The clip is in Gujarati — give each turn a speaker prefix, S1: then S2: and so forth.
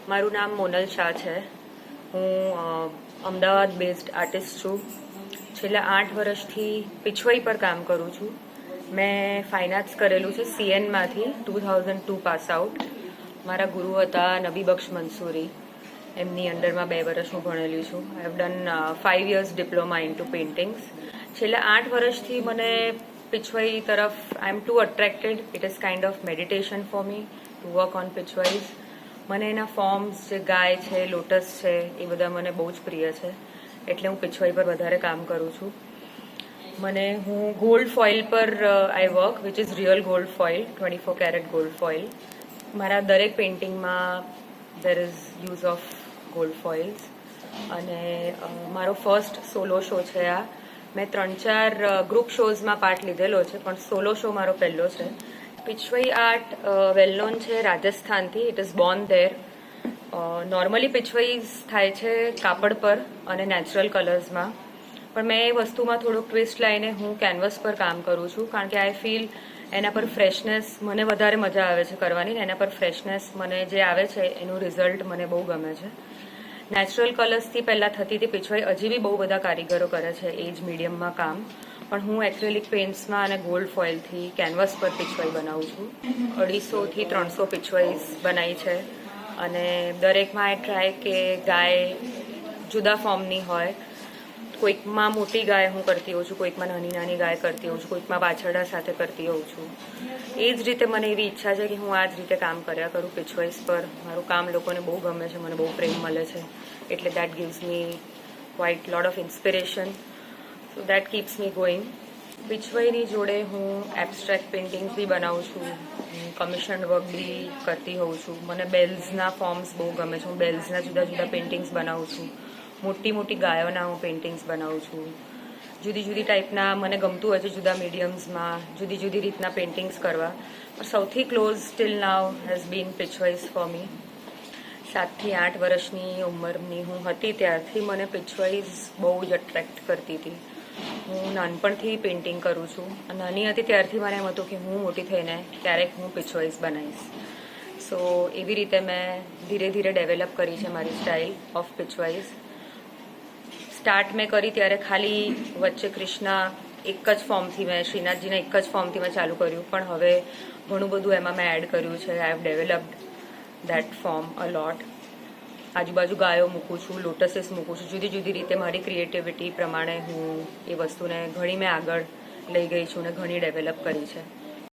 S1: મારું નામ મોનલ શાહ છે. હું અમદાવાદ બેઝડ આર્ટિસ્ટ છું. છેલ્લા 8 વર્ષથી પિછવાઈ પર કામ કરું છું. મેં ફાઇન આર્ટ્સ કરેલું છે CN માંથી 2002 પાસ આઉટ. મારા ગુરુ હતા નબી બક્ષ મંસૂરી. એમની અંડરમાં 2 વર્ષ હું ભણેલી છું. I have done 5 years diploma in to paintings. છેલ્લા 8 વર્ષથી મને પિછવાઈ તરફ I am too attracted. It is kind of meditation for me to work on Pichwais. મને એના ફોર્મ્સ જે ગાય છે, લોટસ છે, એ બધા મને બહુ જ પ્રિય છે. એટલે હું પિછવાઈ પર વધારે કામ કરું છું. હું ગોલ્ડ ફોઇલ પર I work which is real gold foil, 24 carat gold foil. મારા દરેક પેઇન્ટિંગમાં there is use of gold foils. અને મારો ફર્સ્ટ સોલો શો છે આ. મેં 3-4 ગ્રુપ શોઝમાં પાર્ટ લીધેલો છે, પણ સોલો શો મારો પહેલો છે. પિછવાઈ આર્ટ વેલ નોન છે રાજસ્થાનથી. It is born there. Normally Pichwai થાય છે કાપડ પર અને નેચરલ કલર્સમાં, પણ મેં એ વસ્તુમાં થોડુંક ટ્વિસ્ટ લાવીને હું કેનવસ પર કામ કરું છું, કારણ કે આઈ ફીલ એના પર ફ્રેશનેસ મને વધારે મજા આવે છે કરવાની. એના પર ફ્રેશનેસ મને જે આવે છે એનું રિઝલ્ટ મને બહુ ગમે છે. નેચરલ કલર્સથી પહેલાં થતી હતી પિછવાઈ. હજી બી બહુ બધા કારીગરો કરે છે એ જ મીડિયમમાં કામ, પણ હું એક્રેલિક પેઇન્ટ્સમાં અને ગોલ્ડ ફોઇલથી કેનવસ પર પિછવાઈ બનાવું છું. 250 થી 300 પિછવાઈ બનાવી છે. અને દરેકમાં એ ટ્રાય કે ગાય જુદા ફોર્મની હોય. કોઈકમાં મોટી ગાય હું કરતી હોઉં છું, કોઈકમાં નાની નાની ગાય કરતી હોઉં છું, કોઈકમાં વાછરડા સાથે કરતી હોઉં છું. એ જ રીતે મને એવી ઈચ્છા છે કે હું આ જ રીતે કામ કર્યા કરું પિછવાઈસ પર. મારું કામ લોકોને બહુ ગમે છે, મને બહુ પ્રેમ મળે છે. એટલે that gives me quite lot of inspiration. So that keeps me going. પિછવાઈની જોડે હું એબ્સ્ટ્રેક્ટ પેઇન્ટિંગ્સ બી બનાવું છું, કમિશન વર્ક બી કરતી હોઉં છું. મને બેલ્સના ફોર્મ્સ બહુ ગમે છે. હું બેલ્સના જુદા જુદા પેઇન્ટિંગ્સ બનાવું છું. મોટી મોટી ગાયોના હું પેઇન્ટિંગ્સ બનાવું છું. જુદી જુદી ટાઈપના મને ગમતું હોય છે જુદા મીડિયમ્સમાં જુદી જુદી રીતના પેઇન્ટિંગ્સ કરવા. પણ સૌથી close still now has been Pichwais for me. 7 થી 8 વર્ષની ઉંમરની હું હતી ત્યારથી મને પિછવાઈસ બહુ જ અટ્રેક્ટ કરતી હતી. હું નાનપણથી પેઇન્ટિંગ કરું છું. નાની હતી ત્યારથી મને એમ હતું કે હું મોટી થઈને ક્યારેક હું પિછવાઈસ બનાવીશ. સો એવી રીતે મેં ધીરે ધીરે ડેવલપ કરી છે મારી સ્ટાઇલ ઓફ પિછવાઈસ. સ્ટાર્ટ મેં કરી ત્યારે ખાલી વચ્ચે કૃષ્ણા એક જ ફોર્મથી મેં શ્રીનાથજીના એક જ ફોર્મથી મેં ચાલુ કર્યું, પણ હવે ઘણું બધું એમાં મેં એડ કર્યું છે. I have developed that form a lot. આજુબાજુ ગાયો મૂકું છું, લોટસીસ મૂકું છું. જુદી જુદી રીતે મારી ક્રિએટિવિટી પ્રમાણે હું એ વસ્તુને ઘણી મેં આગળ લઈ ગઈ છું અને ઘણી ડેવલપ કરી છે.